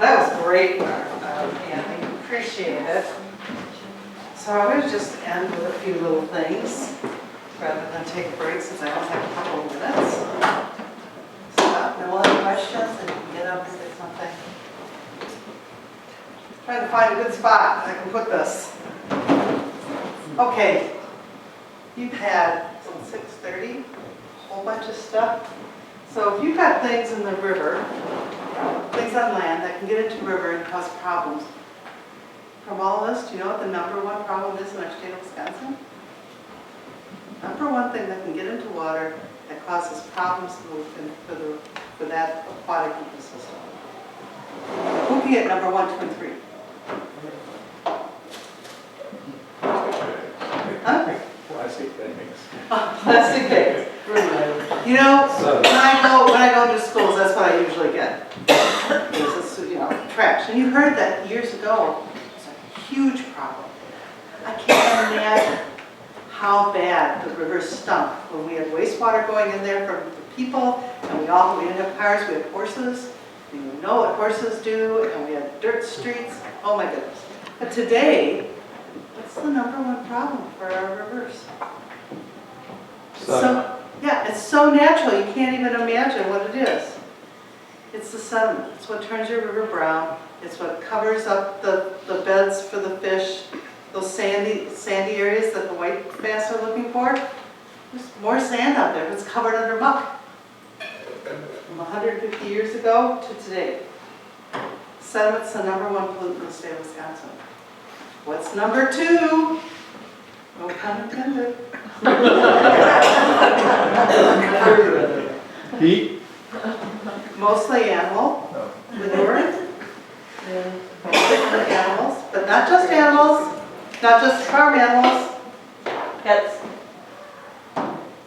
That was great, Andy. Appreciate it. So I'm going to just end with a few little things rather than take a break since I only have a couple of minutes. So, no other questions, and you can get up and say something. Trying to find a good spot that I can put this. Okay, you've had since 6:30, a whole bunch of stuff. So if you've got things in the river, things on land that can get into the river and cause problems, from all of us, do you know what the #1 problem is in our state of Wisconsin? #1 thing that can get into water that causes problems for that aquatic ecosystem. Who can get #1, 2, and 3? Huh? Plastic bags. Plastic bags. You know, when I go to schools, that's what I usually get. It's, trash. And you heard that years ago. It's a huge problem. I can't imagine how bad the river stunk when we had wastewater going in there from the people, and we didn't have cars, we had horses. We know what horses do, and we had dirt streets. Oh my goodness. But today, what's the #1 problem for our rivers? It's so natural, you can't even imagine what it is. It's the sediment. It's what turns your river brown. It's what covers up the beds for the fish, those sandy areas that the white bass are looking for. There's more sand out there, but it's covered under muck. From 150 years ago to today. Sediment's the #1 pollutant in the state of Wisconsin. What's #2? No pun intended. Heat? Mostly animal manure. Mostly animals, but not just animals, not just farm animals, pets.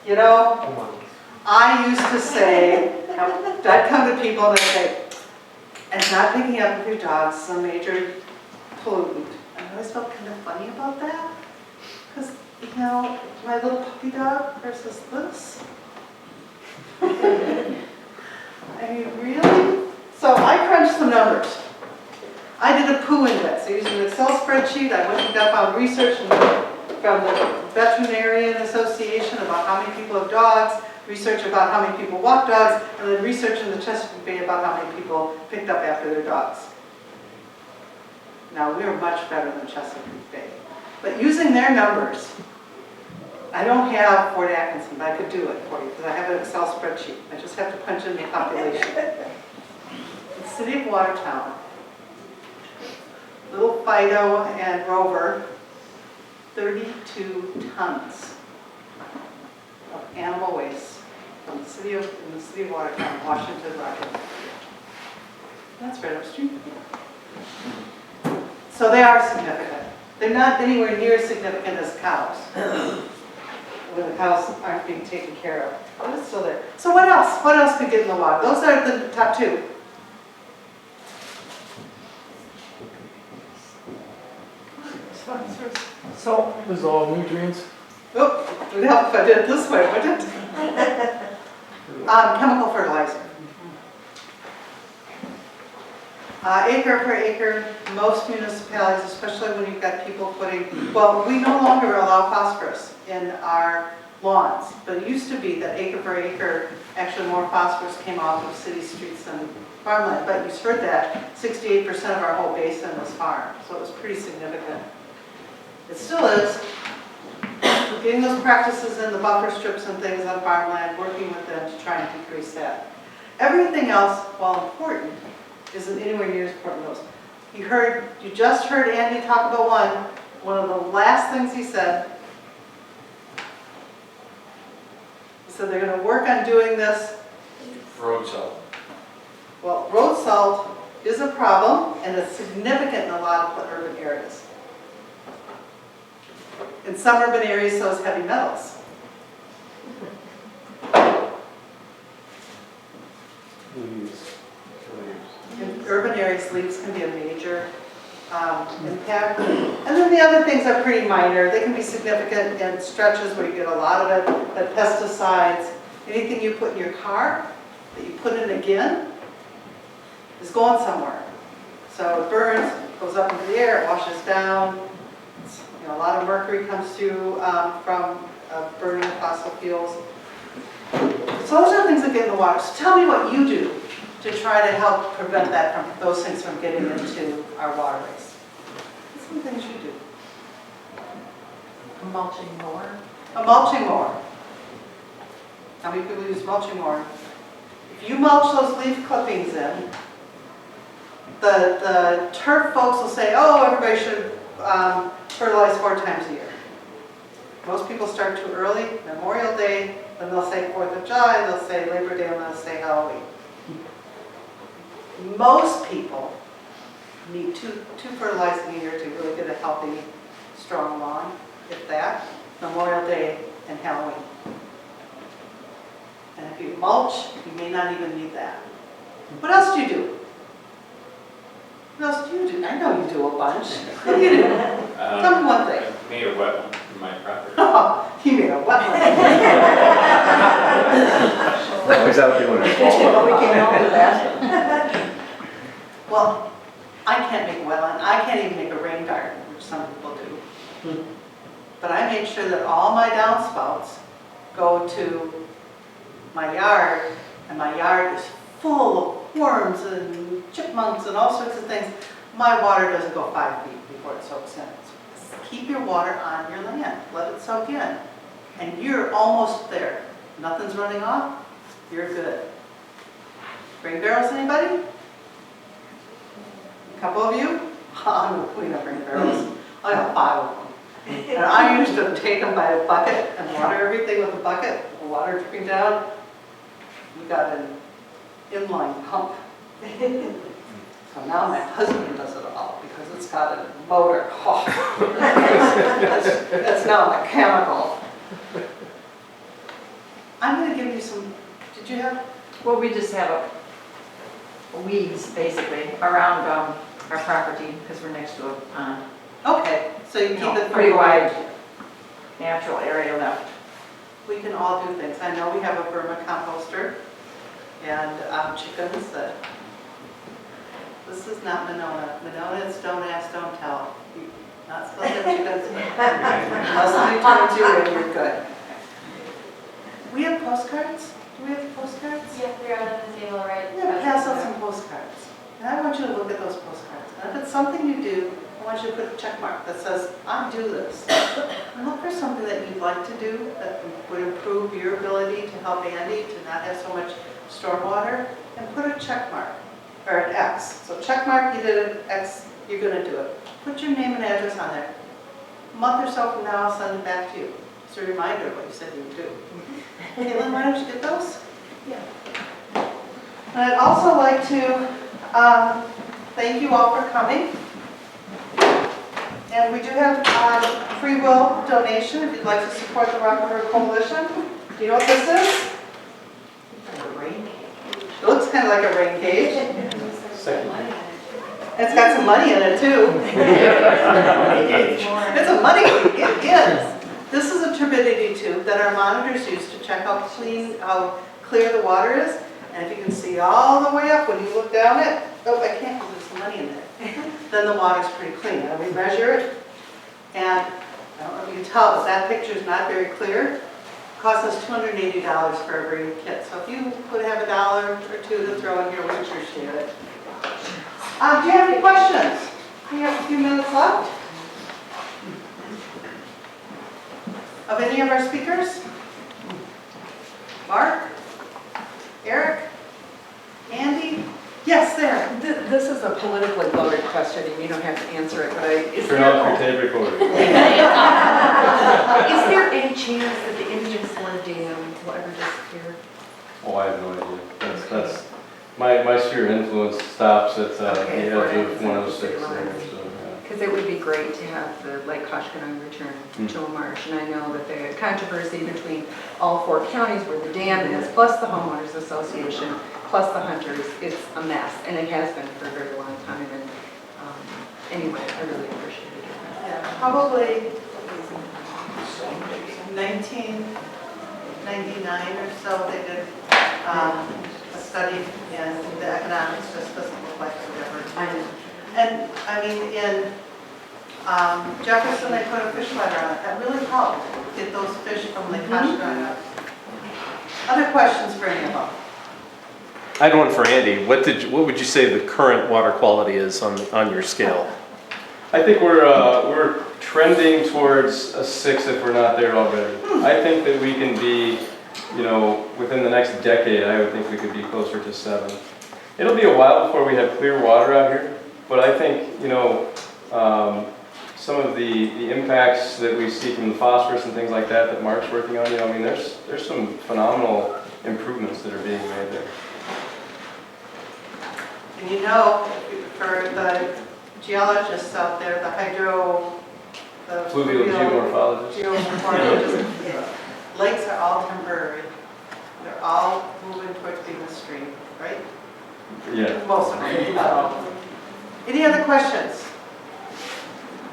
You know, I used to say, I'd come to people and I'd say, and not picking up with your dogs is a major pollutant. And I always felt kind of funny about that. Because, my little puppy dog versus this. I mean, really? So I crunched some numbers. I did a poo index. I used an Excel spreadsheet. I went and found research from the Veterinarian Association about how many people have dogs, research about how many people walk dogs, and then research in the Chesapeake Bay about how many people picked up after their dogs. Now, we are much better than Chesapeake Bay. But using their numbers, I don't have Fort Atkinson, but I could do it for you because I have an Excel spreadsheet. I just have to punch in the population. The city of Watertown, little Fido and Rover, 32 tons of animal waste from the city of Watertown, Washington, Rockland. That's right upstream. So they are significant. They're not anywhere near as significant as cows. When the cows aren't being taken care of. But it's still there. So what else? What else could get in the water? Those are the top 2. Salt, dissolved nutrients. Oh, it would help if I did it this way, wouldn't it? Chemical fertilizer. Acre per acre, most municipalities, especially when you've got people we no longer allow phosphorus in our lawns, but it used to be that acre per acre, actually more phosphorus came off of city streets than farmland, but you've heard that 68% of our whole basin was farm, so it was pretty significant. It still is. Getting those practices in the buffer strips and things on farmland, working with them to try and decrease that. Everything else, while important, isn't anywhere near as important as those. You just heard Andy talk about one of the last things he said. He said they're going to work on doing this. Road salt. Well, road salt is a problem, and it's significant in a lot of urban areas. In some urban areas, so is heavy metals. In urban areas, leaves can be a major impact. And then the other things are pretty minor. They can be significant in stretches where you get a lot of it, but pesticides, anything you put in your car that you put in again is going somewhere. So it burns, goes up into the air, it washes down. You know, a lot of mercury comes through from burning of fossil fuels. So those are things that get in the water. So tell me what you do to try to help prevent that from those things from getting into our waterways. Some things you do. A mulching mower. A mulching mower. How many people use mulching mower? If you mulch those leaf clippings in, the turf folks will say, oh, everybody should fertilize 4 times a year. Most people start too early, Memorial Day, then they'll say 4th of July, they'll say Labor Day, and they'll say Halloween. Most people need two fertilizing a year to really get a healthy, strong lawn, if that, Memorial Day and Halloween. And if you mulch, you may not even need that. What else do you do? What else do you do? I know you do a bunch. What do you do? Tell me one thing. I made a wetland in my property. Oh, you made a wetland. Always out doing it. But we can't help with that. Well, I can't make a wetland. I can't even make a rain garden, which some people do. But I made sure that all my downspouts go to my yard, and my yard is full of worms and chipmunks and all sorts of things. My water doesn't go 5 feet before it soaks in. So keep your water on your land. Let it soak in. And you're almost there. Nothing's running off. You're good. Rain barrels, anybody? A couple of you? I'm going to clean up rain barrels. I have 5 of them. And I used to take them by a bucket and water everything with a bucket. The water dripping down. We got an inline pump. So now my husband does it all because it's got a motor. Oh. That's now mechanical. I'm going to give you some, did you have? Well, we just have weeds basically around our property because we're next to a pond. Okay, so you keep it from Pretty going. wide natural area left. We can all do things. I know we have a vermicomposter and chickens that, this is not Monona. Monona is don't ask, don't tell. You're not supposed to have chickens, but unless somebody turns you in, you're good. We have postcards? Do we have postcards? Yeah, they're on the table, right? Yeah, pass out some postcards. And I want you to look at those postcards. And if it's something you do, I want you to put a check mark that says, I do this. And look for something that you'd like to do that would improve your ability to help Andy to not have so much stormwater, and put a check mark, or an X. So check mark, you did an X, you're gonna do it. Put your name and address on there. A month or so from now, I'll send it back to you. It's a reminder of what you said you would do. Caitlin, why don't you get those? Yeah. And I'd also like to thank you all for coming. And we do have free will donation if you'd like to support the Rock River Coalition. Do you know what this is? A rain cage. It looks kind of like a rain cage. Second. It's got some money in it too. It's a money cage, it is. This is a turbidity tube that our monitors use to check how clear the water is. And if you can see all the way up when you look down it, oh, I can't, there's some money in there. Then the water's pretty clean. And we measure it, and I don't know if you can tell, but that picture is not very clear. It costs us $280 for every kit. So if you would have $1 or $2 to throw in here, we appreciate it. Do you have any questions? We have a few minutes left. Of any of our speakers? Mark? Eric? Andy? Yes, there. This is a politically loaded question, and you don't have to answer it, but is Turn off your tape recorder. there any chance that the Indian Swan Dam will ever disappear? Oh, I have no idea. That's my sphere of influence stops at the edge of 106 there, so. Because it would be great to have the Lake Koshkonong return to a marsh, and I know that the controversy between all 4 counties where the dam is, plus the homeowners association, plus the hunters, it's a mess, and it has been for a very long time. And anyway, I really appreciate it. Yeah, probably 1999 or so, they did a study in the economics, just doesn't look like whatever. I know. I mean, in Jefferson, they put a fish ladder on it. That really helped get those fish from Lake Koshkonong up. Other questions for any of them? I had one for Andy. What would you say the current water quality is on your scale? I think we're trending towards a 6 if we're not there already. I think that we can be, within the next decade, I would think we could be closer to 7. It'll be a while before we have clear water out here, but I think, some of the impacts that we see from the phosphorus and things like that that Mark's working on, I mean, there's some phenomenal improvements that are being made there. And for the geologists out there, the Fluvial geomorphologists. geomorphologists, lakes are all temporary. They're all moving towards being a stream, right? Yeah. Most of them, not all of them. Any other questions?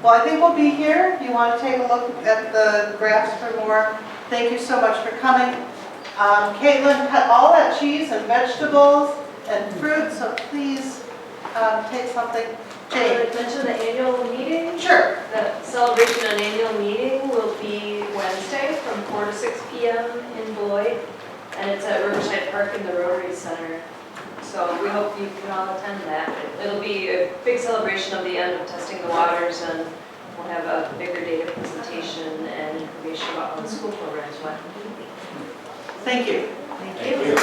Well, I think we'll be here. You want to take a look at the graphs for more. Thank you so much for coming. Caitlin cut all that cheese and vegetables and fruit, so please take something. Jane? Did I mention the annual meeting? Sure. The celebration and annual meeting will be Wednesday from 4 to 6 p.m. in Beloit, and it's at Riverside Park in the Rotary Center. So we hope you can all attend that. It'll be a big celebration of the end of testing the waters, and we'll have a bigger data presentation and information about how the school programs went. Thank you. Thank you.